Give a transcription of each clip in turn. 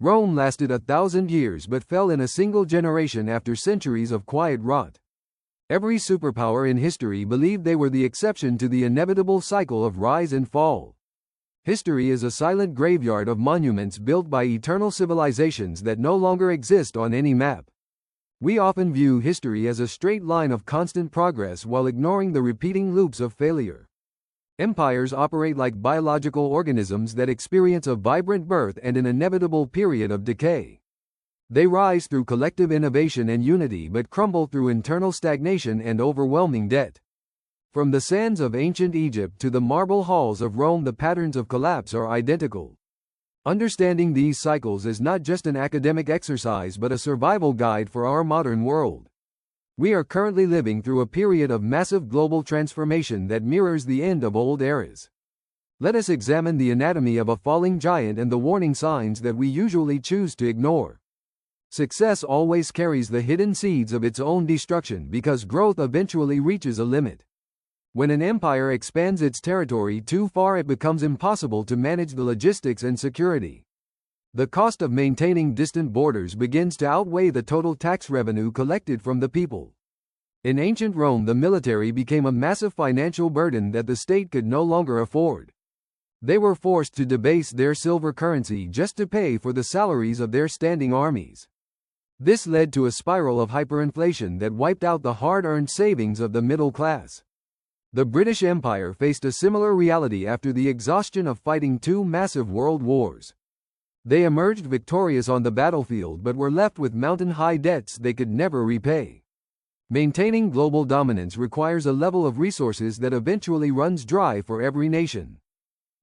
Rome lasted 1,000 years but fell in a single generation after centuries of quiet rot. Every superpower in history believed they were the exception to the inevitable cycle of rise and fall. History is a silent graveyard of monuments built by eternal civilizations that no longer exist on any map. We often view history as a straight line of constant progress while ignoring the repeating loops of failure. Empires operate like biological organisms that experience a vibrant birth and an inevitable period of decay. They rise through collective innovation and unity but crumble through internal stagnation and overwhelming debt. From the sands of ancient Egypt to the marble halls of Rome, the patterns of collapse are identical. Understanding these cycles is not just an academic exercise but a survival guide for our modern world. We are currently living through a period of massive global transformation that mirrors the end of old eras. Let us examine the anatomy of a falling giant and the warning signs that we usually choose to ignore. Success always carries the hidden seeds of its own destruction because growth eventually reaches a limit. When an empire expands its territory too far, it becomes impossible to manage the logistics and security. The cost of maintaining distant borders begins to outweigh the total tax revenue collected from the people. In ancient Rome, the military became a massive financial burden that the state could no longer afford. They were forced to debase their silver currency just to pay for the salaries of their standing armies. This led to a spiral of hyperinflation that wiped out the hard-earned savings of the middle class. The British Empire faced a similar reality after the exhaustion of fighting two massive world wars. They emerged victorious on the battlefield but were left with mountain-high debts they could never repay. Maintaining global dominance requires a level of resources that eventually runs dry for every nation.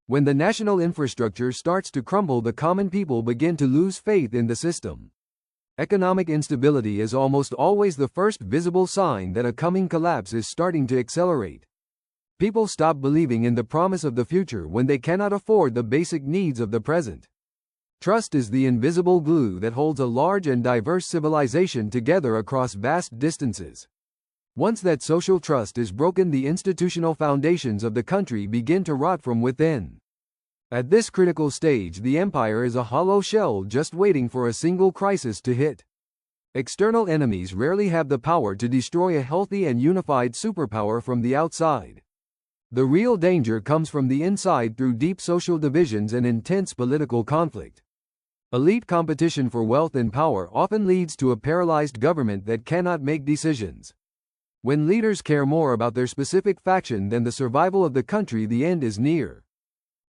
When the national infrastructure starts to crumble, the common people begin to lose faith in the system. Economic instability is almost always the first visible sign that a coming collapse is starting to accelerate. People stop believing in the promise of the future when they cannot afford the basic needs of the present. Trust is the invisible glue that holds a large and diverse civilization together across vast distances. Once that social trust is broken, the institutional foundations of the country begin to rot from within. At this critical stage, the empire is a hollow shell just waiting for a single crisis to hit. External enemies rarely have the power to destroy a healthy and unified superpower from the outside. The real danger comes from the inside through deep social divisions and intense political conflict. Elite competition for wealth and power often leads to a paralyzed government that cannot make decisions. When leaders care more about their specific faction than the survival of the country, the end is near.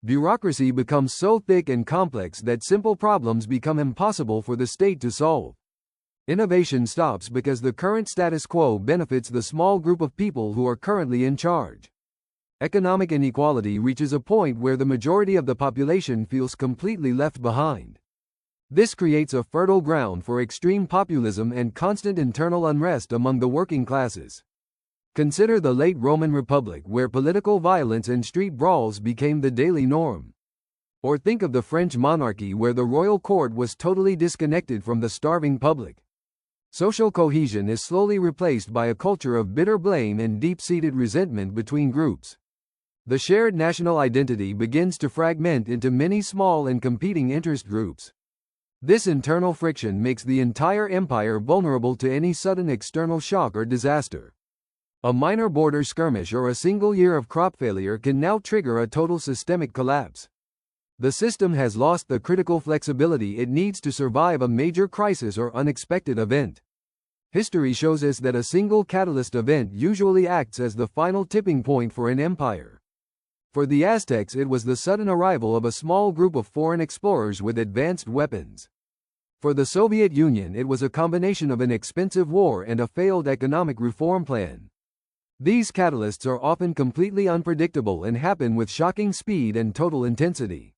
Bureaucracy becomes so thick and complex that simple problems become impossible for the state to solve. Innovation stops because the current status quo benefits the small group of people who are currently in charge. Economic inequality reaches a point where the majority of the population feels completely left behind. This creates a fertile ground for extreme populism and constant internal unrest among the working classes. Consider the late Roman Republic, where political violence and street brawls became the daily norm. Or think of the French monarchy, where the royal court was totally disconnected from the starving public. Social cohesion is slowly replaced by a culture of bitter blame and deep-seated resentment between groups. The shared national identity begins to fragment into many small and competing interest groups. This internal friction makes the entire empire vulnerable to any sudden external shock or disaster. A minor border skirmish or a single year of crop failure can now trigger a total systemic collapse. The system has lost the critical flexibility it needs to survive a major crisis or unexpected event. History shows us that a single catalyst event usually acts as the final tipping point for an empire. For the Aztecs, it was the sudden arrival of a small group of foreign explorers with advanced weapons. For the Soviet Union, it was a combination of an expensive war and a failed economic reform plan. These catalysts are often completely unpredictable and happen with shocking speed and total intensity.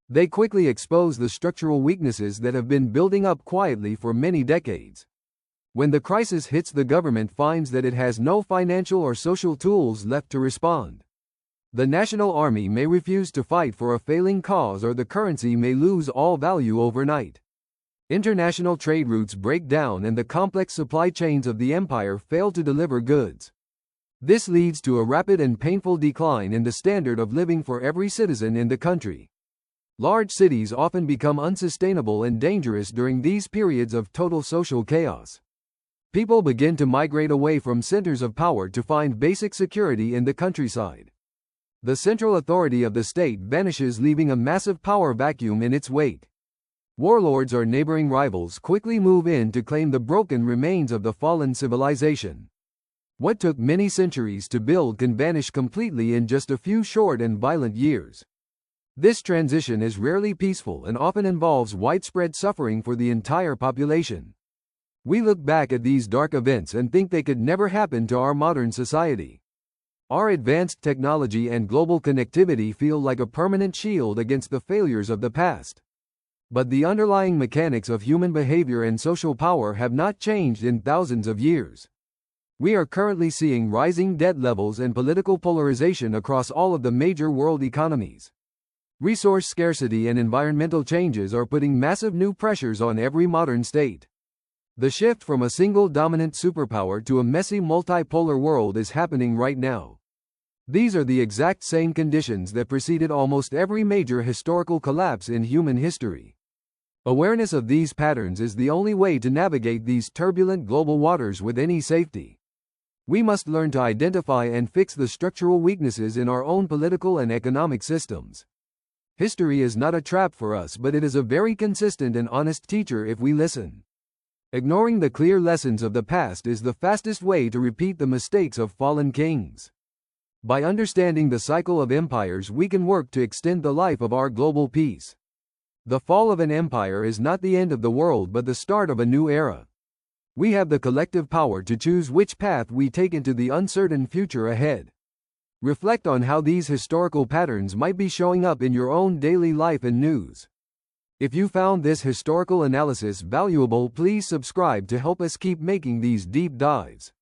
They quickly expose the structural weaknesses that have been building up quietly for many decades. When the crisis hits, the government finds that it has no financial or social tools left to respond. The national army may refuse to fight for a failing cause, or the currency may lose all value overnight. International trade routes break down and the complex supply chains of the empire fail to deliver goods. This leads to a rapid and painful decline in the standard of living for every citizen in the country. Large cities often become unsustainable and dangerous during these periods of total social chaos. People begin to migrate away from centers of power to find basic security in the countryside. The central authority of the state vanishes, leaving a massive power vacuum in its wake. Warlords or neighboring rivals quickly move in to claim the broken remains of the fallen civilization. What took many centuries to build can vanish completely in just a few short and violent years. This transition is rarely peaceful and often involves widespread suffering for the entire population. We look back at these dark events and think they could never happen to our modern society. Our advanced technology and global connectivity feel like a permanent shield against the failures of the past. But the underlying mechanics of human behavior and social power have not changed in thousands of years. We are currently seeing rising debt levels and political polarization across all of the major world economies. Resource scarcity and environmental changes are putting massive new pressures on every modern state. The shift from a single dominant superpower to a messy multipolar world is happening right now. These are the exact same conditions that preceded almost every major historical collapse in human history. Awareness of these patterns is the only way to navigate these turbulent global waters with any safety. We must learn to identify and fix the structural weaknesses in our own political and economic systems. History is not a trap for us, but it is a very consistent and honest teacher if we listen. Ignoring the clear lessons of the past is the fastest way to repeat the mistakes of fallen kings. By understanding the cycle of empires, we can work to extend the life of our global peace. The fall of an empire is not the end of the world but the start of a new era. We have the collective power to choose which path we take into the uncertain future ahead. Reflect on how these historical patterns might be showing up in your own daily life and news. If you found this historical analysis valuable, please subscribe to help us keep making these deep dives.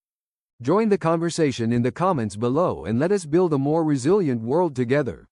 Join the conversation in the comments below and let us build a more resilient world together.